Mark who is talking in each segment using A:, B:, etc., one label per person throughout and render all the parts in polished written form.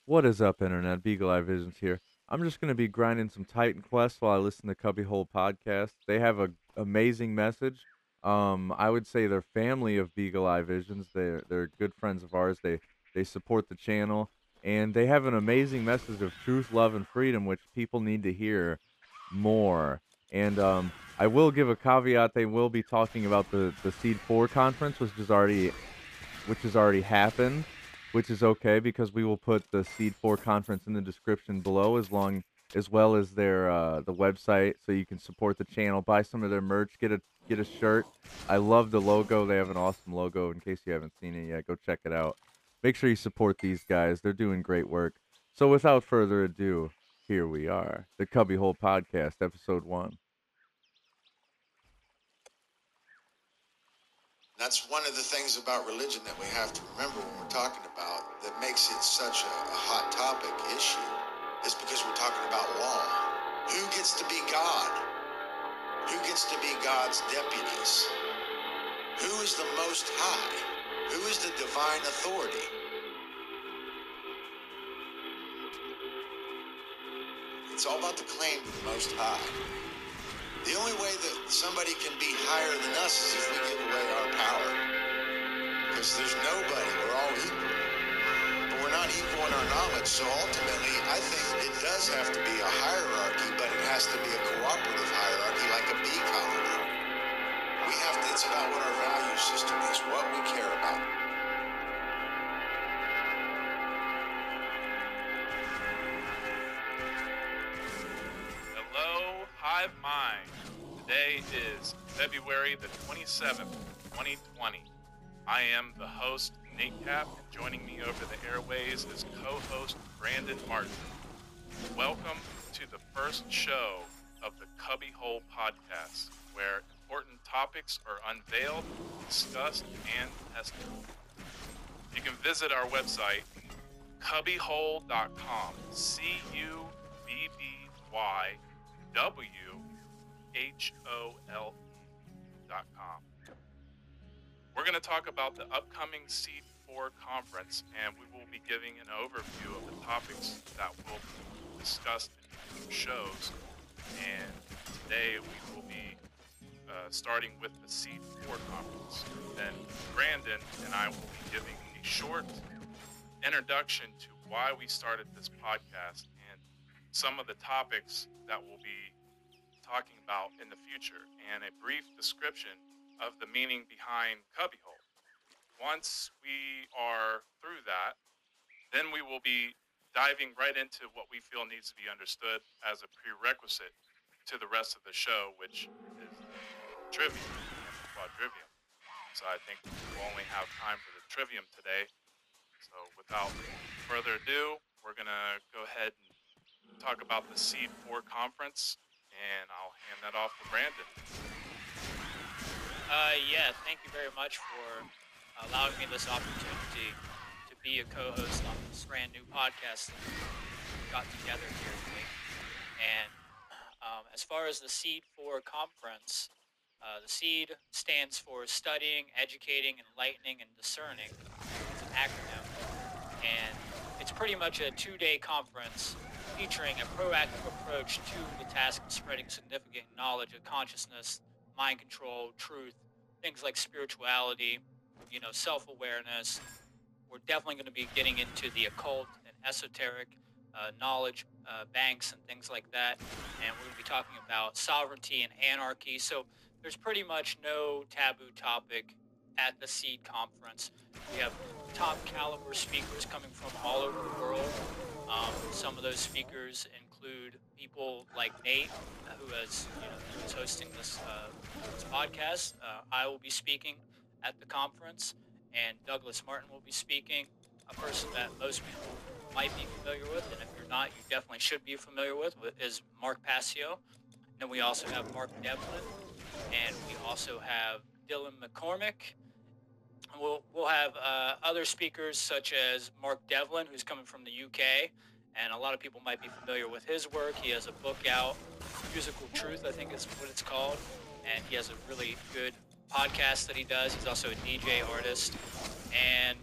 A: What is up, Internet? Beagle Eye Visions here. I'm just going to be grinding some Titan Quest while I listen to CubbyWhole podcast. They have a amazing message. I would say they're family of Beagle Eye Visions. They're good friends of ours. They support the channel, and they have an amazing message of truth, love, and freedom, which people need to hear more. And I will give a caveat. They will be talking about the Seed Four conference, which has already happened, which is okay because we will put the Seed 4 conference in the description below as well as their the website so you can support the channel, buy some of their merch, get a shirt. I love the logo. They have an awesome logo. In case you haven't seen it yet, go check it out. Make sure you support these guys. They're doing great work. So without further ado, here we are. The Cubbyhole Podcast, episode 1.
B: That's one of the things about religion that we have to remember when we're talking about that makes it such a hot topic issue is because we're talking about law. Who gets to be God? Who gets to be God's deputies? Who is the Most High? Who is the divine authority? It's all about the claim to the Most High. The only way that somebody can be higher than us is if we give away our power. Because there's nobody, we're all equal. But we're not equal in our knowledge, so ultimately I think it does have to be a hierarchy, but it has to be a cooperative hierarchy like a bee colony. It's about what our value system is, what we care about.
C: Hello, Hive Mind. Today is February the 27th, 2020. I am the host, Nate Cap, and joining me over the airways is co-host Brandon Martin. Welcome to the first show of the CubbyWhole podcast, where important topics are unveiled, discussed, and tested. You can visit our website, CubbyWhole.com, CubbyWhole.com. We're going to talk about the upcoming Seed 4 conference, and we will be giving an overview of the topics that will be discussed in future shows. And today we will be starting with the Seed 4 conference. Then Brandon and I will be giving a short introduction to why we started this podcast and some of the topics that we'll be talking about in the future, and a brief description of the meaning behind cubbyhole. Once we are through that, then we will be diving right into what we feel needs to be understood as a prerequisite to the rest of the show, which is trivium and quadrivium. So I think we'll only have time for the trivium today. So without further ado, we're going to go ahead and talk about the Seed 4 conference, and I'll hand that off to Brandon.
D: Yeah, thank you very much for allowing me this opportunity to be a co-host on this brand new podcast that we got together here today. And as far as the Seed 4 conference, the SEED stands for Studying, Educating, Enlightening, and Discerning. It's an acronym. And it's pretty much a 2-day conference featuring a proactive approach to the task of spreading significant knowledge of consciousness, mind control, truth, things like spirituality, self-awareness. We're definitely going to be getting into the occult and esoteric knowledge banks and things like that. And we're going to be talking about sovereignty and anarchy. So there's pretty much no taboo topic at the SEED conference. We have top caliber speakers coming from all over the world. Some of those speakers include people like Nate, who's hosting this podcast. I will be speaking at the conference, and Douglas Martin will be speaking, a person that most people might be familiar with, and if you're not, you definitely should be familiar with, is Mark Passio. And we also have Mark Devlin, and we also have Dylan McCormick. We'll have other speakers such as Mark Devlin, who's coming from the UK, and a lot of people might be familiar with his work. He has a book out, Musical Truth, I think is what it's called, and he has a really good podcast that he does. He's also a DJ artist, and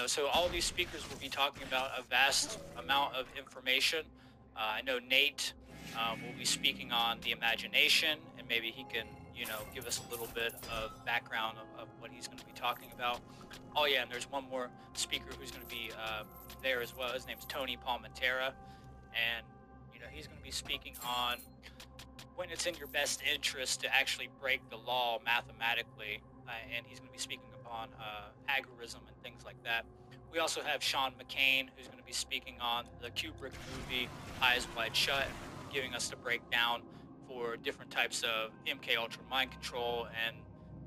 D: So all these speakers will be talking about a vast amount of information. I know Nate will be speaking on the imagination, and maybe he can, give us a little bit of background of what he's going to be talking about. Oh yeah, and there's one more speaker who's going to be there as well. His name's Tony Palmentera, and he's going to be speaking on when it's in your best interest to actually break the law mathematically, and he's going to be speaking upon agorism and things like that. We also have Sean McCain, who's going to be speaking on the Kubrick movie Eyes Wide Shut, giving us the breakdown for different types of MK Ultra mind control and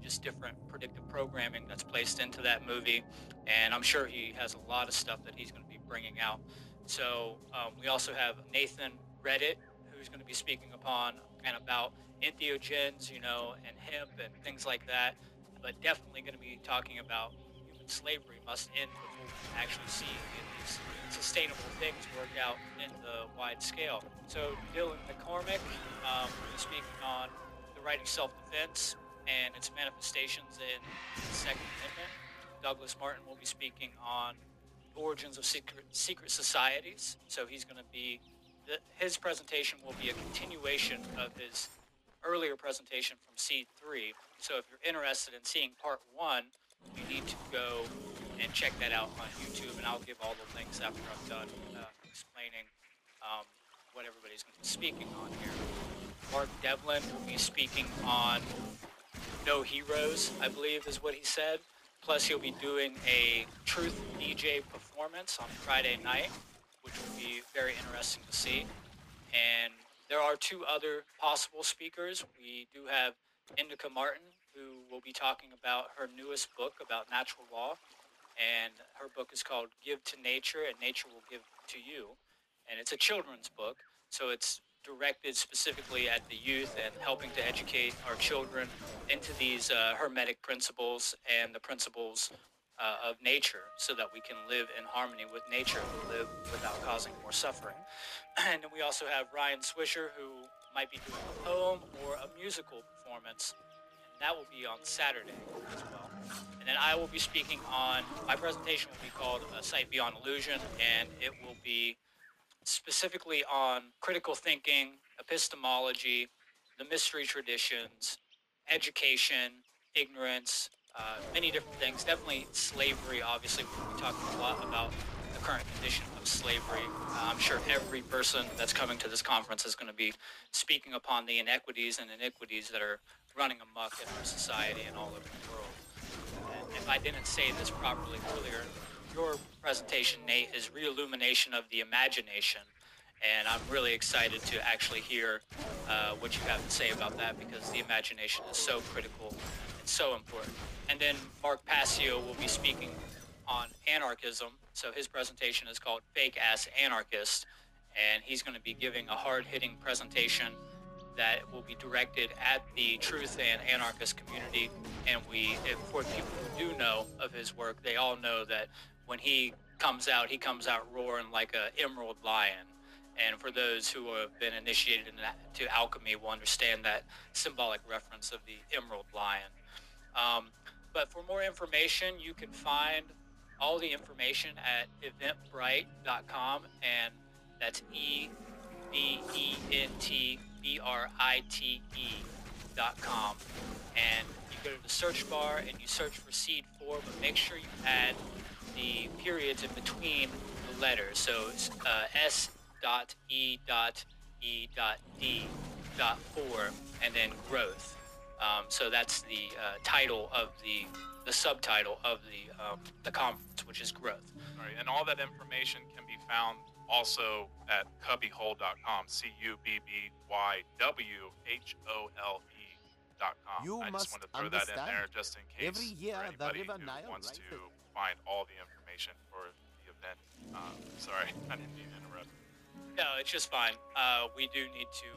D: just different predictive programming that's placed into that movie. And I'm sure he has a lot of stuff that he's going to be bringing out. So we also have Nathan Reddit, who's going to be speaking upon and about entheogens, and hemp and things like that. But definitely going to be talking about human slavery must end before we can actually see these sustainable things work out in the wide scale. So Dylan McCormick will be speaking on the right of self-defense and its manifestations in the Second Amendment. Douglas Martin will be speaking on the origins of secret societies. So he's going to be his presentation will be a continuation of his earlier presentation from Seed 3. So if you're interested in seeing part 1, you need to go and check that out on YouTube, and I'll give all the links after I'm done explaining what everybody's going to be speaking on here. Mark Devlin will be speaking on No Heroes, I believe is what he said. Plus, he'll be doing a Truth DJ performance on Friday night, which will be very interesting to see. And there are 2 other possible speakers. We do have Indica Martin, who will be talking about her newest book about natural law. And her book is called Give to Nature, and Nature Will Give to You. And it's a children's book, so it's directed specifically at the youth and helping to educate our children into these hermetic principles and the principles of nature, so that we can live in harmony with nature and live without causing more suffering. And then we also have Ryan Swisher, who might be doing a poem or a musical performance, and that will be on Saturday as well. And then I will be speaking on, my presentation will be called Sight Beyond Illusion, and it will be specifically on critical thinking, epistemology, the mystery traditions, education, ignorance, many different things. Definitely slavery, obviously. We'll be talking a lot about the current condition of slavery. I'm sure every person that's coming to this conference is going to be speaking upon the inequities and iniquities that are running amok in our society and all over the world. And if I didn't say this properly earlier, your presentation, Nate, is Reillumination of the Imagination. And I'm really excited to actually hear what you have to say about that, because the imagination is so critical and so important. And then Mark Passio will be speaking on anarchism. So his presentation is called Fake Ass Anarchist. And he's going to be giving a hard-hitting presentation that will be directed at the truth and anarchist community. And for people who do know of his work, they all know that when he comes out roaring like an emerald lion. And for those who have been initiated into alchemy will understand that symbolic reference of the emerald lion. But for more information, you can find all the information at eventbrite.com, and that's eventbrite.com. And you go to the search bar and you search for Seed 4, but make sure you add the periods in between the letters. So it's S.E.E.D.4 and then growth. So that's the title of the subtitle of the conference, which is growth.
C: All right, and all that information can be found also at CubbyWhole.com, CubbyWhole.com.
E: You
C: I just
E: must
C: want to throw that in there
E: understand.
C: just in case
E: Every year
C: for
E: the
C: anybody
E: River
C: who
E: Nile
C: wants to
E: rises.
C: find all the information for the event. Sorry, I didn't mean to interrupt.
D: No, it's just fine. We do need to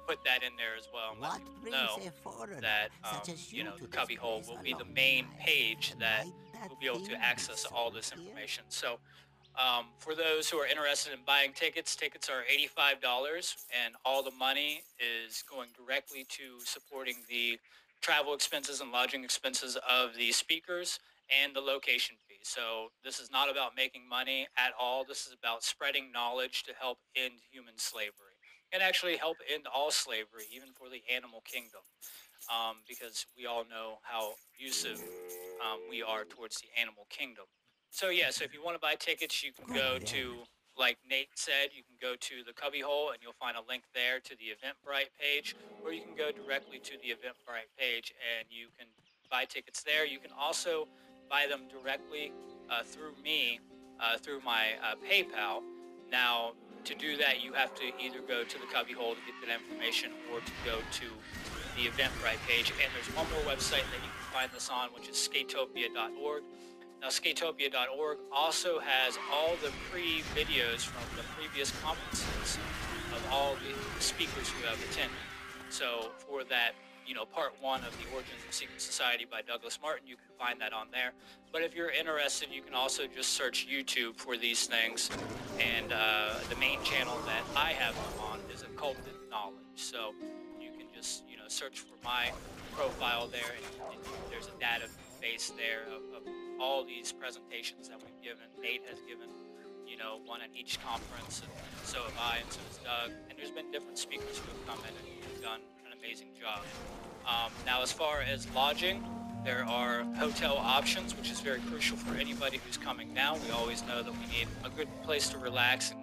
D: put that in there as well and let
E: What
D: people
E: brings
D: know
E: a foreigner
D: that
E: such as you to
D: the
E: this
D: Cubbyhole
E: place
D: will be the
E: alone
D: main
E: tonight?
D: page that
E: Might that
D: will be able to
E: thing
D: access
E: be
D: all
E: sold
D: this
E: here?
D: information. So for those who are interested in buying tickets are $85, and all the money is going directly to supporting the travel expenses and lodging expenses of the speakers and the location fee. So this is not about making money at all. This is about spreading knowledge to help end human slavery and actually help end all slavery, even for the animal kingdom, because we all know how abusive we are towards the animal kingdom. So yeah, so if you want to buy tickets, you can go to, like Nate said, you can go to the CubbyWhole and you'll find a link there to the Eventbrite page, or you can go directly to the Eventbrite page and you can buy tickets there. You can also buy them directly through me, through my PayPal. Now, to do that, you have to either go to the CubbyWhole to get that information, or to go to the Eventbrite page. And there's one more website that you can find this on, which is skatopia.org. Now, skatopia.org also has all the pre-videos from the previous conferences of all the speakers who have attended. So for that, part one of the Origins of Secret Society by Douglas Martin, you can find that on there. But if you're interested, you can also just search YouTube for these things. And the main channel that I have them on is Occulted Knowledge. So you can just, search for my profile there, and there's a database there of all these presentations that we've given. Nate has given, one at each conference, and so have I, and so has Doug. And there's been different speakers who have come in and done an amazing job. Now, as far as lodging, there are hotel options, which is very crucial for anybody who's coming now. We always know that we need a good place to relax and,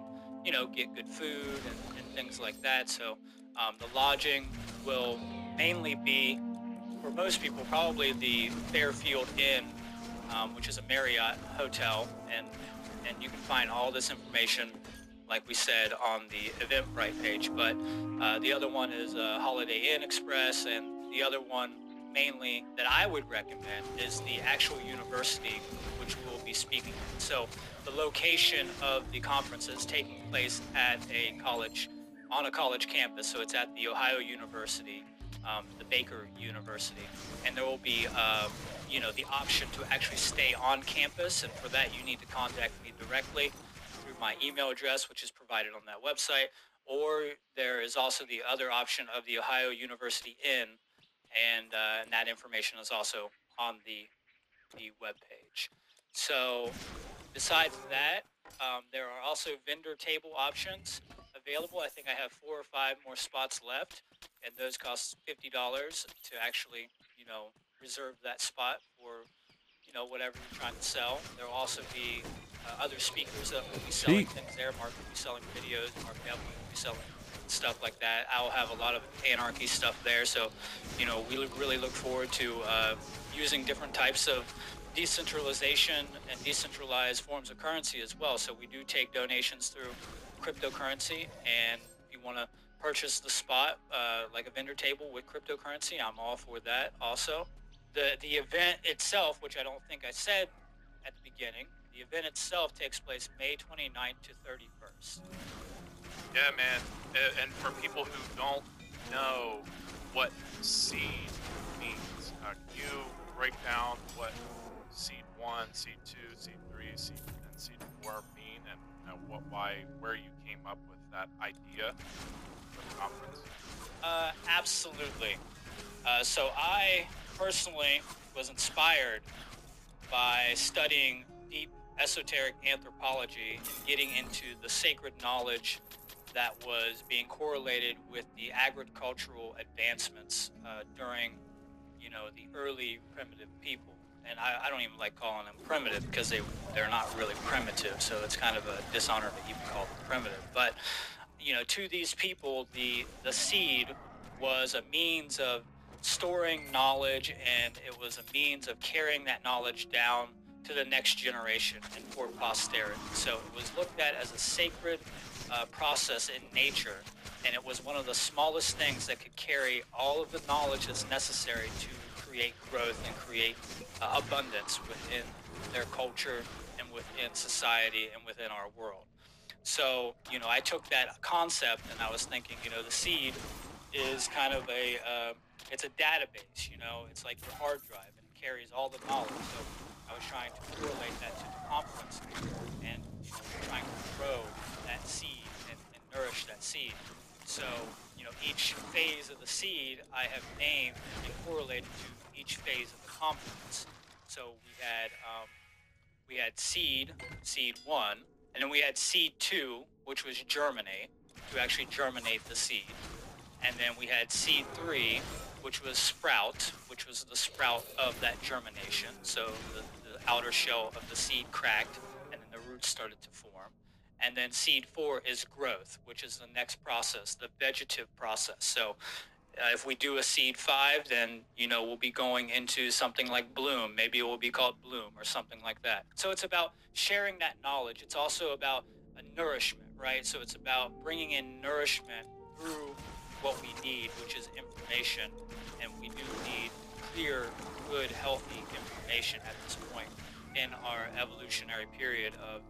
D: get good food and things like that. So the lodging will mainly be, for most people, probably the Fairfield Inn, which is a Marriott hotel, and you can find all this information, like we said, on the Eventbrite page. But the other one is Holiday Inn Express, and the other one mainly that I would recommend is the actual university which we'll be speaking at. So the location of the conference is taking place at a college, on a college campus. So it's at the Ohio University, the Baker University, and there will be the option to actually stay on campus, and for that you need to contact me directly through my email address, which is provided on that website. Or there is also the other option of the Ohio University Inn, and that information is also on the webpage. So besides that, there are also vendor table options available. I think I have 4 or 5 more spots left, and those cost $50 to actually, reserve that spot for, whatever you're trying to sell. There will also be other speakers that will be selling things there. Mark will be selling videos. Mark Devlin will be selling stuff like that. I'll have a lot of anarchy stuff there. So, we really look forward to using different types of decentralization and decentralized forms of currency as well. So we do take donations through cryptocurrency, and if you want to purchase the spot, like a vendor table with cryptocurrency, I'm all for that also. The event itself, which I don't think I said at the beginning, the event itself takes place May 29th to 31st.
C: Yeah, man. And for people who don't know what seed means, can you break down what seed 1, seed 2, seed 3, and seed 4 mean, and where you came up with that idea for the conference?
D: Absolutely. So I personally was inspired by studying deep esoteric anthropology and getting into the sacred knowledge that was being correlated with the agricultural advancements during, the early primitive people. And I don't even like calling them primitive, because they're not really primitive. So it's kind of a dishonor to even call them primitive. But, to these people, the seed was a means of storing knowledge, and it was a means of carrying that knowledge down to the next generation and for posterity. So it was looked at as a sacred process in nature, and it was one of the smallest things that could carry all of the knowledge that's necessary to create growth and create abundance within their culture and within society and within our world. So, I took that concept and I was thinking, the seed is kind of it's a database, it's like your hard drive, and it carries all the knowledge. So I was trying to correlate that to the conference and trying to grow that seed and nourish that seed. So, each phase of the seed I have named and correlated to each phase of the conference. So we had we had seed 1, and then we had seed 2, which was germinate, to actually germinate the seed. And then we had seed 3, which was sprout, which was the sprout of that germination. So the outer shell of the seed cracked, and then the roots started to form. And then seed 4 is growth, which is the next process, the vegetative process. So if we do a seed 5, then, we'll be going into something like bloom. Maybe it will be called bloom or something like that. So it's about sharing that knowledge. It's also about a nourishment, right? So it's about bringing in nourishment through what we need, which is information. And we do need clear, good, healthy information at this point in our evolutionary period of,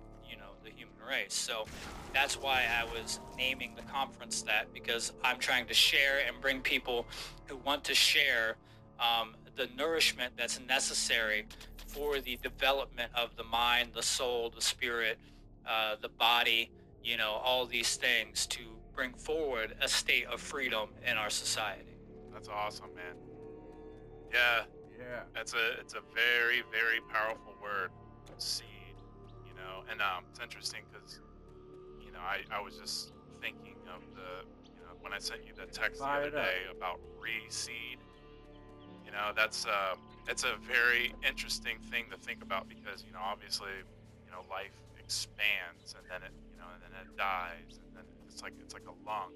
D: the human race. So that's why I was naming the conference that, because I'm trying to share and bring people who want to share the nourishment that's necessary for the development of the mind, the soul, the spirit, the body, all these things to bring forward a state of freedom in our society.
C: That's awesome, man. Yeah. It's a very, very powerful word, seed. And it's interesting because I was just thinking of when I sent you the text the other day about reseed. That's it's a very interesting thing to think about because obviously life expands and then it dies, and then it's like a lung,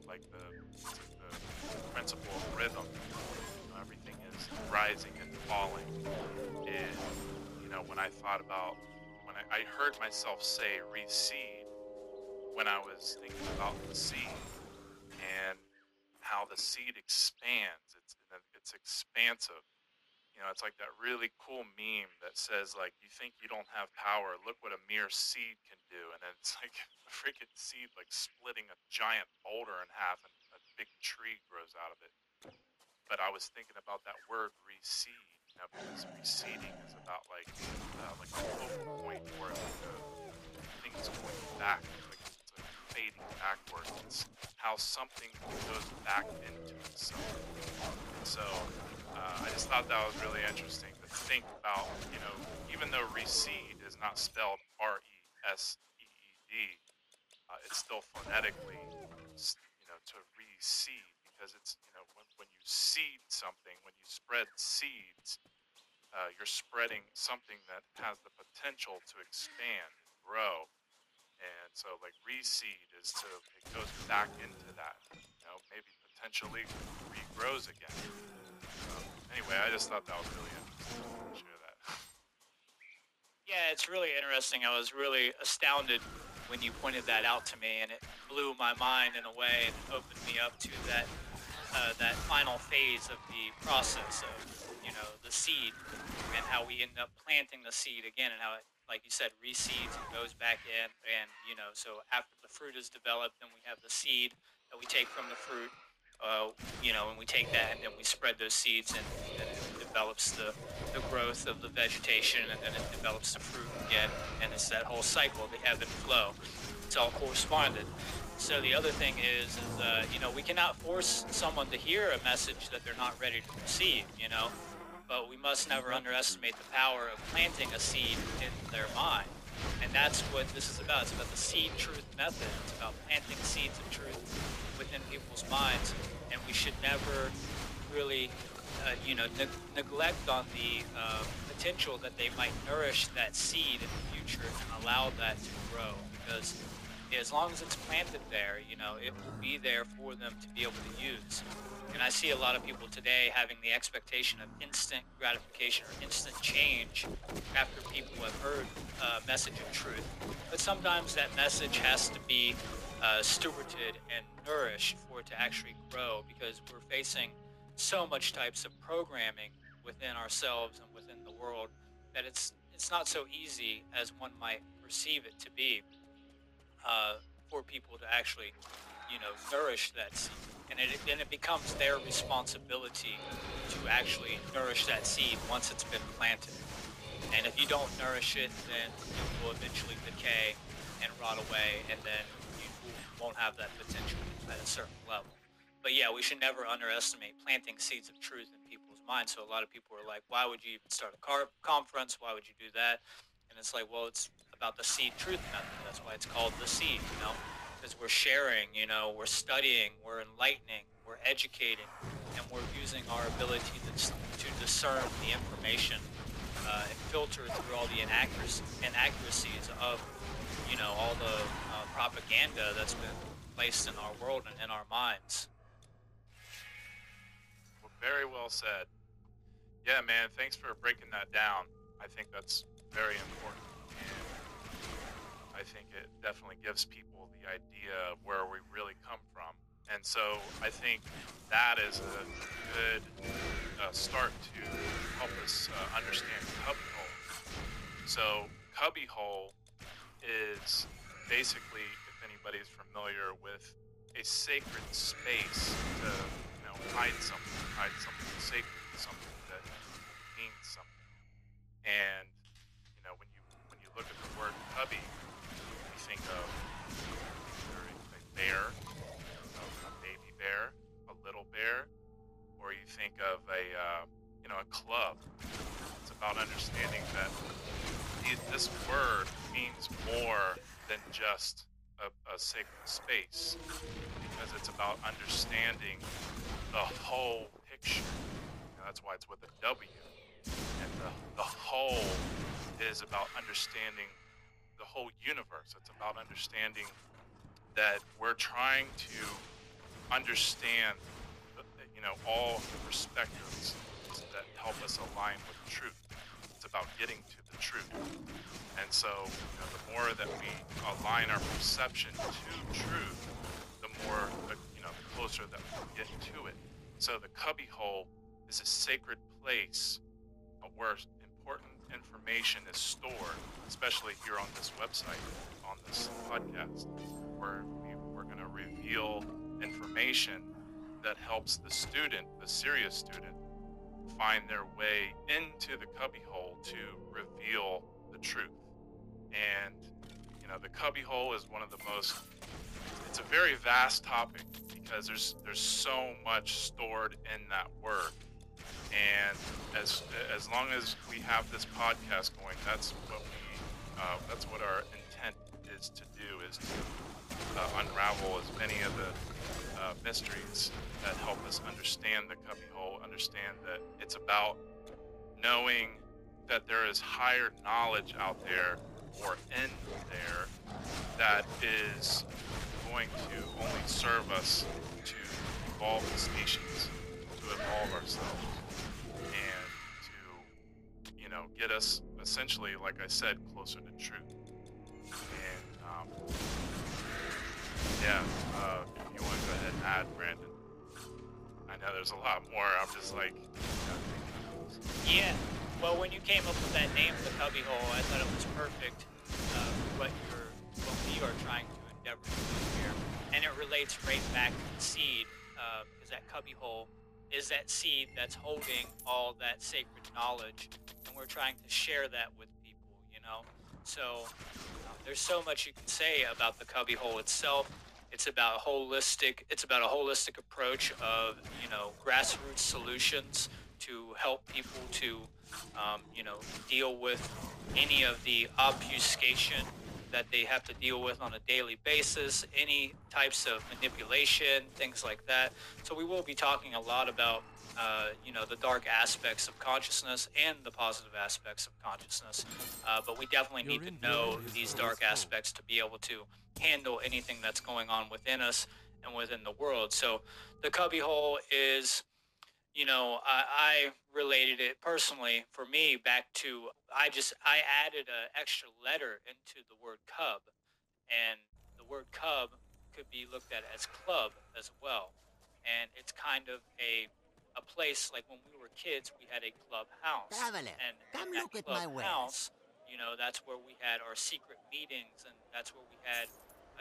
C: like the principle of rhythm. Everything is rising and falling, and when I thought about I heard myself say reseed when I was thinking about the seed and how the seed expands. It's expansive. It's like that really cool meme that says, like, you think you don't have power, look what a mere seed can do. And then it's like a freaking seed, like splitting a giant boulder in half and a big tree grows out of it. But I was thinking about that word reseed, because receding is about like a focal point where things going back, like it's like fading backwards. It's how something goes back into itself. So I just thought that was really interesting to think about. Even though recede is not spelled RESEED, it's still phonetically, to reseed, because it's when you seed something, when you spread seeds, you're spreading something that has the potential to expand and grow. And so, like, reseed is it goes back into that, maybe potentially regrows again. Anyway, I just thought that was really interesting to share that.
D: Yeah, it's really interesting. I was really astounded when you pointed that out to me, and it blew my mind in a way and opened me up to that final phase of the process of the seed, and how we end up planting the seed again, and how it, like you said, reseeds and goes back in. And so after the fruit is developed, then we have the seed that we take from the fruit, and we take that and then we spread those seeds, and then it develops the growth of the vegetation, and then it develops the fruit again, and it's that whole cycle, the ebb and flow. It's all corresponded. So the other thing is we cannot force someone to hear a message that they're not ready to receive, but we must never underestimate the power of planting a seed in their mind. And that's what this is about. It's about the seed truth method. It's about planting seeds of truth within people's minds. And we should never really, neglect on the potential that they might nourish that seed in the future and allow that to grow. Because as long as it's planted there, it will be there for them to be able to use. And I see a lot of people today having the expectation of instant gratification or instant change after people have heard a message of truth. But sometimes that message has to be stewarded and nourished for it to actually grow, because we're facing so much types of programming within ourselves and within the world that it's not so easy as one might perceive it to be, for people to actually, nourish that seed. And then it becomes their responsibility to actually nourish that seed once it's been planted. And if you don't nourish it, then it will eventually decay and rot away, and then you won't have that potential at a certain level. But yeah, we should never underestimate planting seeds of truth in people's minds. So a lot of people are like, why would you even start a conference? Why would you do that? And And it's like, well, it's about the seed truth method. That's why it's called the seed, because we're sharing, we're studying, we're enlightening, we're educating, and we're using our ability to discern the information and filter through all the inaccuracies of, all the propaganda that's been placed in our world and in our minds.
C: Well, very well said. Yeah, man, thanks for breaking that down. I think that's very important. And I think it definitely gives people the idea of where we really come from. And so I think that is a good start to help us understand CubbyWhole. So CubbyWhole is basically, if anybody's familiar with a sacred space to, hide something sacred, something that means something. And when you look at the word cubby, you think of either a bear, a baby bear, a little bear, or you think of a club. It's about understanding that this word means more than just a sacred space, because it's about understanding the whole picture. That's why it's with a W. And the whole is about understanding the whole universe. It's about understanding that we're trying to understand, all the perspectives that help us align with truth. It's about getting to the truth. And so, the more that we align our perception to truth, the more, the closer that we get to it. So the CubbyWhole is a sacred place where important information is stored, especially here on this website, on this podcast, where we're going to reveal information that helps the student, the serious student, find their way into the CubbyWhole to reveal the truth. And, the CubbyWhole is one of the most, it's a very vast topic because there's so much stored in that word. And as long as we have this podcast going, that's what our intent is to do, is to unravel as many of the mysteries that help us understand the CubbyWhole, understand that it's about knowing that there is higher knowledge out there or in there that is going to only serve us to evolve the species, to evolve ourselves, and to, get us essentially, like I said, closer to truth. And if you want to go ahead and add, Brandon. I know there's a lot more. I'm just like,
D: Yeah. Well, when you came up with that name, the CubbyWhole, I thought it was perfect. What we are trying to endeavor to do here, and it relates right back to the seed, because that CubbyWhole is that seed that's holding all that sacred knowledge, and we're trying to share that with people. So there's so much you can say about the CubbyWhole itself. It's about a holistic approach of grassroots solutions to help people to deal with any of the obfuscation that they have to deal with on a daily basis, any types of manipulation, things like that. So we will be talking a lot about the dark aspects of consciousness and the positive aspects of consciousness. But we definitely need to know these dark aspects to be able to handle anything that's going on within us and within the world. So the CubbyWhole is, I related it personally for me back to, I added an extra letter into the word cub, and the word cub could be looked at as club as well. And it's kind of a place, like when we were kids, we had a clubhouse.
E: Traveler,
D: And
E: come
D: in that
E: look at my wares.
D: clubhouse, that's where we had our secret meetings, and that's where we had,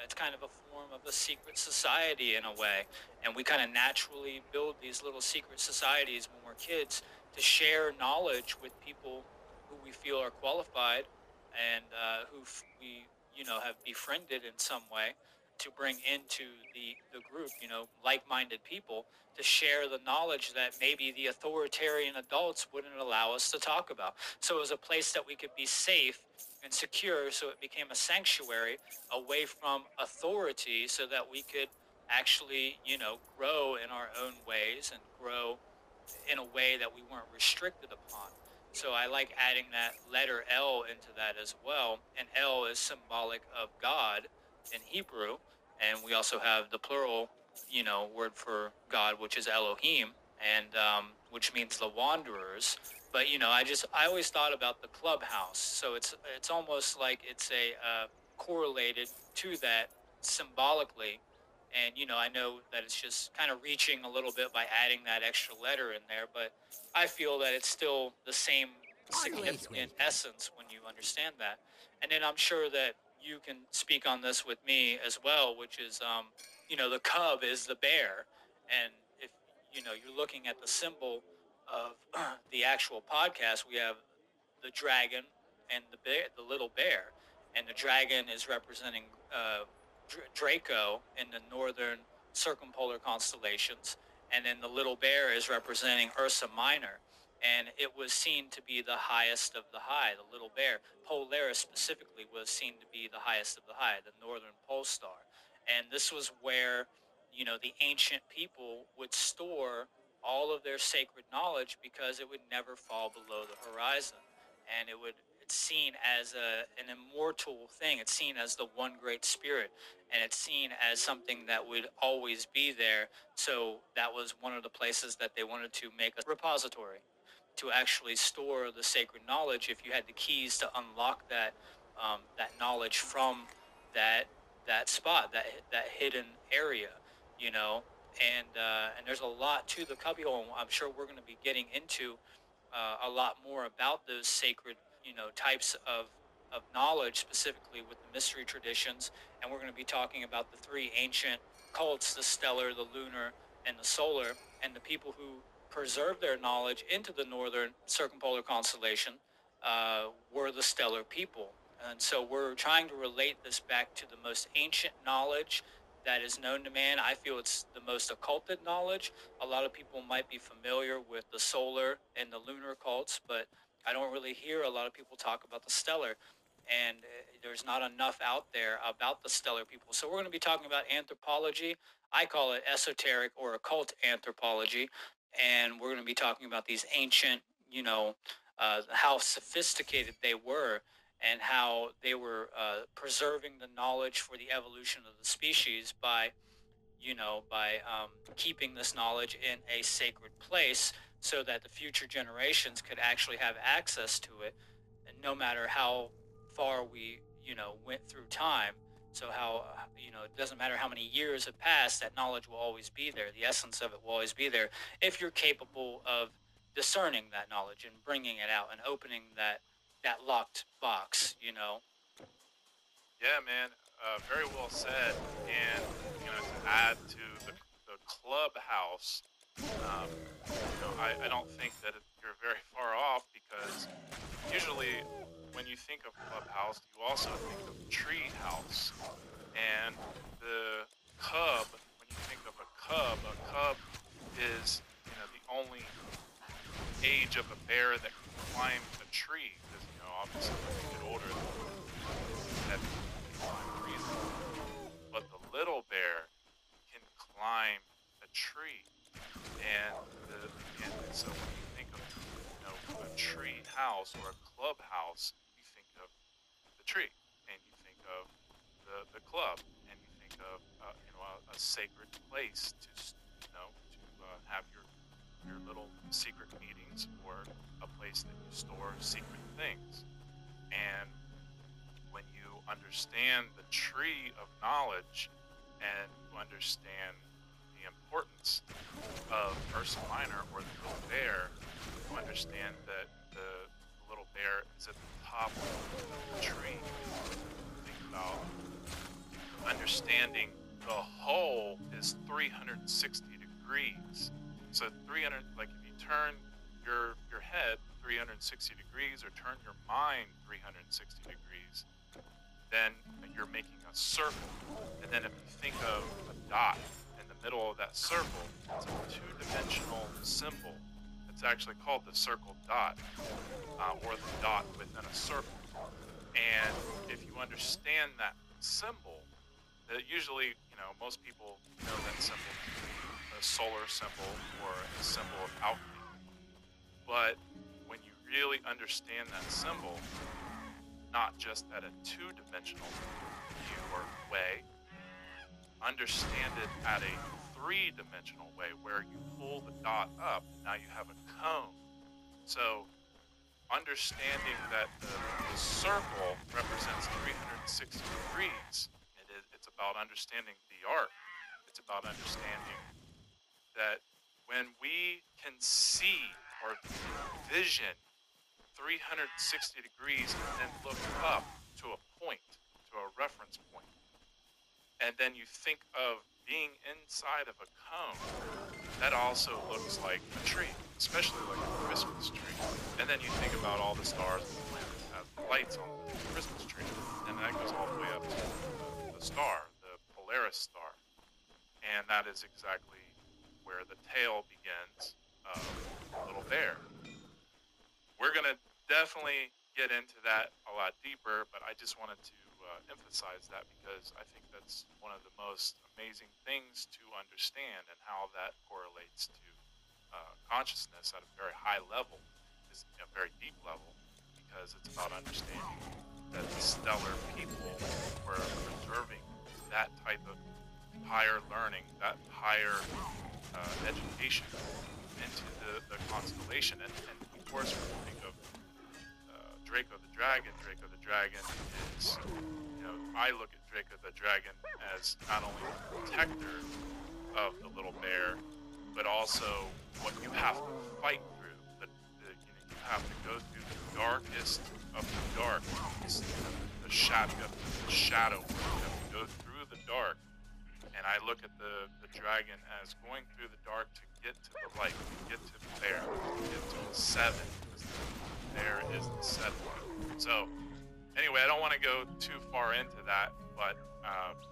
D: it's kind of a form of a secret society in a way. And we kind of naturally build these little secret societies when we're kids to share knowledge with people who we feel are qualified and who we have befriended in some way. to bring into the group, like-minded people to share the knowledge that maybe the authoritarian adults wouldn't allow us to talk about. So it was a place that we could be safe and secure. So it became a sanctuary away from authority so that we could actually, grow in our own ways and grow in a way that we weren't restricted upon. So I like adding that letter L into that as well. And L is symbolic of God in Hebrew. And we also have the plural, word for God, which is Elohim, and which means the wanderers. But I always thought about the clubhouse. So it's almost like it's a correlated to that symbolically. And I know that it's just kind of reaching a little bit by adding that extra letter in there, but I feel that it's still the same significant essence when you understand that. And then I'm sure that you can speak on this with me as well, which is, the cub is the bear. And if, you're looking at the symbol of the actual podcast, we have the dragon and the bear, the little bear. And the dragon is representing Draco in the northern circumpolar constellations, and then the little bear is representing Ursa Minor. And it was seen to be the highest of the high. The little bear, Polaris specifically, was seen to be the highest of the high, the northern pole star. And this was where, the ancient people would store all of their sacred knowledge because it would never fall below the horizon. And it's seen as an immortal thing. It's seen as the one great spirit, and it's seen as something that would always be there. So that was one of the places that they wanted to make a repository to actually store the sacred knowledge. If you had the keys to unlock that knowledge from that spot, that hidden area, and there's a lot to the cubbyhole. I'm sure we're going to be getting into a lot more about those sacred, types of knowledge, specifically with the mystery traditions. And we're going to be talking about the three ancient cults: the stellar, the lunar, and the solar. And the people who preserved their knowledge into the northern circumpolar constellation were the stellar people. And so we're trying to relate this back to the most ancient knowledge that is known to man. I feel it's the most occulted knowledge. A lot of people might be familiar with the solar and the lunar cults, but I don't really hear a lot of people talk about the stellar. And there's not enough out there about the stellar people. So we're going to be talking about anthropology. I call it esoteric or occult anthropology. And we're going to be talking about these ancient, how sophisticated they were and how they were preserving the knowledge for the evolution of the species by keeping this knowledge in a sacred place so that the future generations could actually have access to it, and no matter how far we went through time. So how it doesn't matter how many years have passed, that knowledge will always be there. The essence of it will always be there if you're capable of discerning that knowledge and bringing it out and opening that locked box.
C: Yeah, man, very well said. And to add to the clubhouse, I don't think that you're very far off, because usually when you think of clubhouse, you also think of tree house. And the cub, when you think of a cub is the only age of a bear that can climb a tree, because obviously when you get older, that climb trees. But the little bear can climb a tree, and so when you think of a tree house or a clubhouse, you think of the tree, and you think of the club, and you think of a sacred place to have your little secret meetings, or a place that you store secret things. And when you understand the tree of knowledge, and you understand the importance of Ursa Minor, or the little bear, you understand that the little bear is at the top of the tree. Think about understanding the whole is 360 degrees. So 300, like if you turn your head 360 degrees, or turn your mind 360 degrees, then you're making a circle. And then if you think of a dot in the middle of that circle, it's a two-dimensional symbol. It's actually called the circle dot, or the dot within a circle. And if you understand that symbol, that usually, most people know that symbol to be a solar symbol or a symbol of alchemy. But when you really understand that symbol, not just at a two-dimensional view or way, understand it at a three-dimensional way where you pull the dot up and now you have a cone. So understanding that the circle represents 360 degrees, it's about understanding the art. It's about understanding that when we can see or envision 360 degrees and then look up to a point, to a reference point, and then you think of being inside of a cone, that also looks like a tree, especially like a Christmas tree. And then you think about all the stars and the planets that have lights on the Christmas tree, and that goes all the way up to the star, the Polaris star. And that is exactly where the tale begins of Little Bear. We're going to definitely get into that a lot deeper, but I just wanted to emphasize that because I think that's one of the most amazing things to understand, and how that correlates to consciousness at a very high level, is a very deep level, because it's about understanding that the stellar people were preserving that type of higher learning, that higher education into the constellation. And of course, when you think of Draco the Dragon is, I look at Draco the Dragon as not only the protector of the little bear, but also what you have to fight through. You have to go through the darkest of the dark, the shadow. You have to go through the dark. And I look at the dragon as going through the dark to get to the light, to get to the bear, to get to the seven. There is the seven. So, anyway, I don't want to go too far into that, but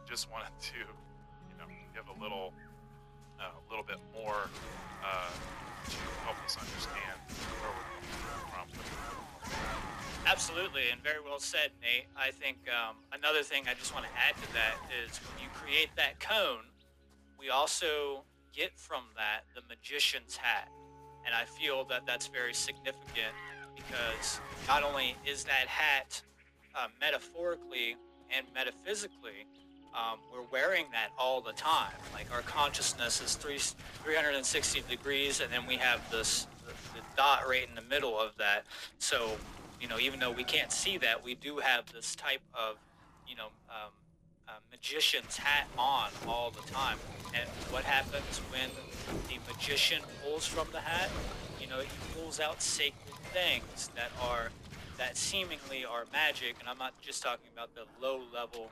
C: just wanted to, give a little bit more to help us understand where we're coming from.
D: Absolutely, and very well said, Nate. I think another thing I just want to add to that is when you create that cone, we also get from that the magician's hat. And I feel that that's very significant because not only is that hat metaphorically and metaphysically, we're wearing that all the time. Like our consciousness is 360 degrees, and then we have the dot right in the middle of that. So, even though we can't see that, we do have this type of, magician's hat on all the time. And what happens when the magician pulls from the hat? He pulls out sacred things that seemingly are magic. And I'm not just talking about the low level,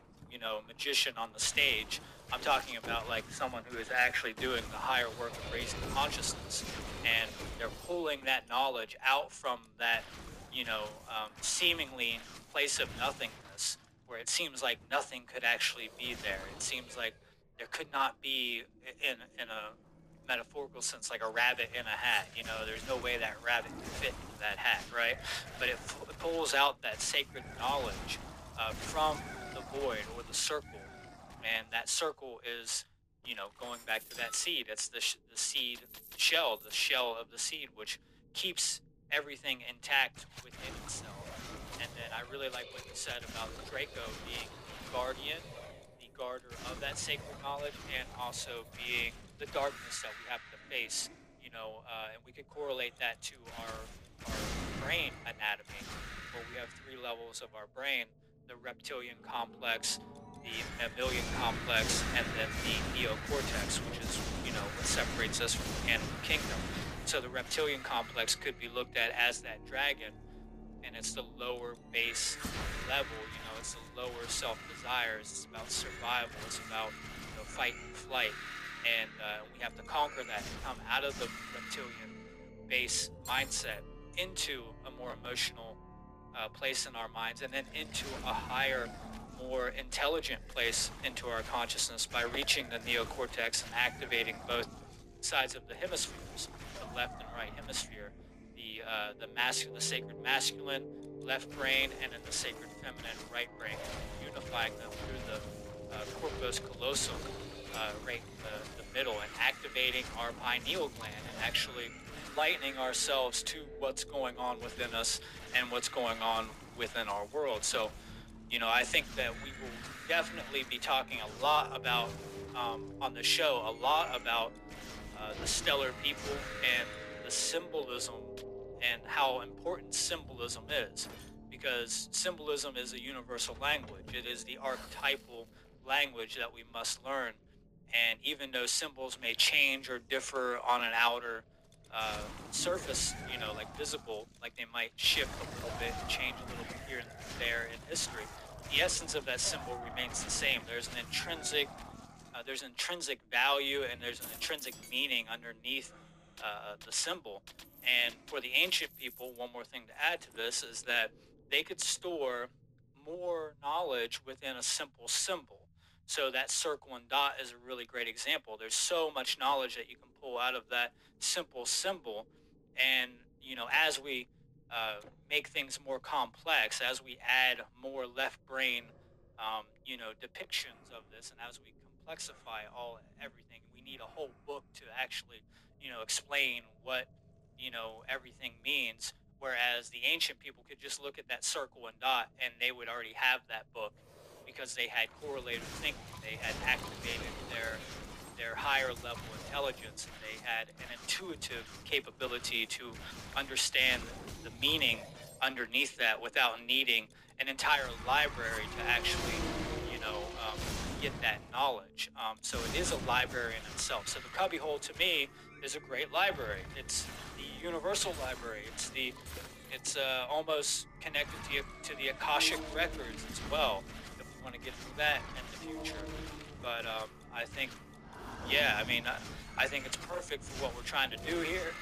D: magician on the stage. I'm talking about like someone who is actually doing the higher work of raising consciousness, and they're pulling that knowledge out from that, seemingly place of nothingness, where it seems like nothing could actually be there. It seems like there could not be, in a metaphorical sense, like a rabbit in a hat. There's no way that rabbit can fit into that hat, right? But it pulls out that sacred knowledge from the void or the circle, and that circle is, going back to that seed. It's the seed shell, the shell of the seed, which keeps everything intact within itself. And then I really like what you said about Draco being the guardian, the guarder of that sacred knowledge, and also being the darkness that we have to face. And we could correlate that to our brain anatomy, where we have 3 levels of our brain: the reptilian complex, the mammalian complex, and then the neocortex, which is, what separates us from the animal kingdom. So the reptilian complex could be looked at as that dragon, and it's the lower base level. It's the lower self-desires. It's about survival. It's about, fight and flight. And we have to conquer that and come out of the reptilian base mindset into a more emotional place in our minds, and then into a higher, more intelligent place into our consciousness by reaching the neocortex and activating both sides of the hemispheres, the left and right hemisphere, the sacred masculine left brain, and then the sacred feminine right brain, unifying them through the corpus callosum, right in the middle, and activating our pineal gland and actually lightening ourselves to what's going on within us and what's going on within our world. So, I think that we will definitely be talking a lot about on the show, a lot about the stellar people and the symbolism and how important symbolism is, because symbolism is a universal language. It is the archetypal language that we must learn. And even though symbols may change or differ on an outer surface, like visible, like they might shift a little bit and change a little bit here and there in history, the essence of that symbol remains the same. There's intrinsic value, and there's an intrinsic meaning underneath the symbol. And for the ancient people, one more thing to add to this is that they could store more knowledge within a simple symbol. So that circle and dot is a really great example. There's so much knowledge that you can pull out of that simple symbol. And, as we make things more complex, as we add more left brain, depictions of this, and as we complexify everything, we need a whole book to actually, explain what, everything means. Whereas the ancient people could just look at that circle and dot and they would already have that book because they had correlative thinking. They had activated their higher level intelligence, and they had an intuitive capability to understand the meaning underneath that without needing an entire library to actually, get that knowledge. So it is a library in itself. So the CubbyWhole, to me, is a great library. It's the universal library. It's almost connected to the Akashic records as well, if we want to get into that in the future. But I think, yeah, I think it's perfect for what we're trying to do here,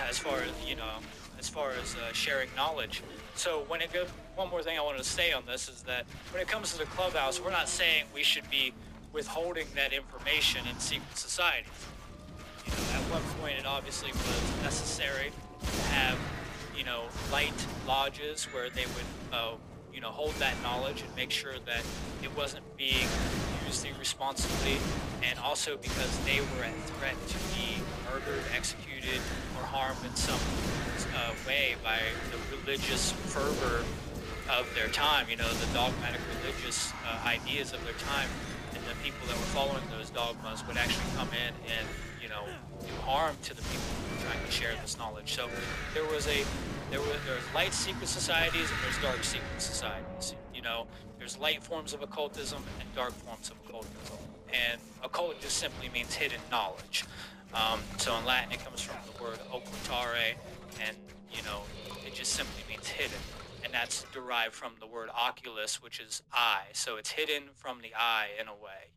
D: as far as sharing knowledge. So one more thing I wanted to say on this is that when it comes to the clubhouse, we're not saying we should be withholding that information in secret societies. At one point, it obviously was necessary to have, light lodges where they would, hold that knowledge and make sure that it wasn't being used irresponsibly, and also because they were at threat to be murdered, executed, or harmed in some way by the religious fervor of their time, the dogmatic religious ideas of their time. And the people that were following those dogmas would actually come in and, do harm to the people who were trying to share this knowledge. So there's light secret societies and there's dark secret societies. There's light forms of occultism and dark forms of occultism. And occult just simply means hidden knowledge. So in Latin, it comes from the word occultare, and, it just simply means hidden. And that's derived from the word oculus, which is eye. So it's hidden from the eye in a way,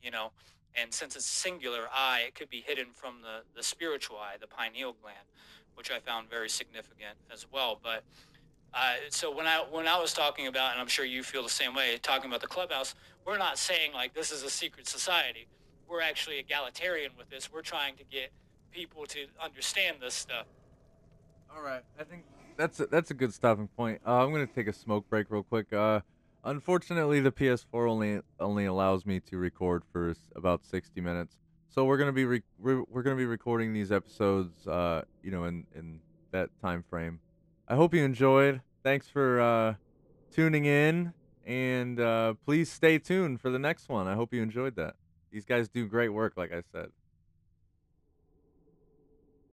D: And since it's singular eye, it could be hidden from the spiritual eye, the pineal gland, which I found very significant as well. But so when I was talking about, and I'm sure you feel the same way, talking about the clubhouse, we're not saying like this is a secret society. We're actually egalitarian with this. We're trying to get people to understand this stuff.
A: All right, I think that's a good stopping point. I'm gonna take a smoke break real quick. Unfortunately, the PS4 only allows me to record for about 60 minutes, so we're gonna be we're gonna be recording these episodes, in that time frame. I hope you enjoyed. Thanks for tuning in, and please stay tuned for the next one. I hope you enjoyed that. These guys do great work, like I said.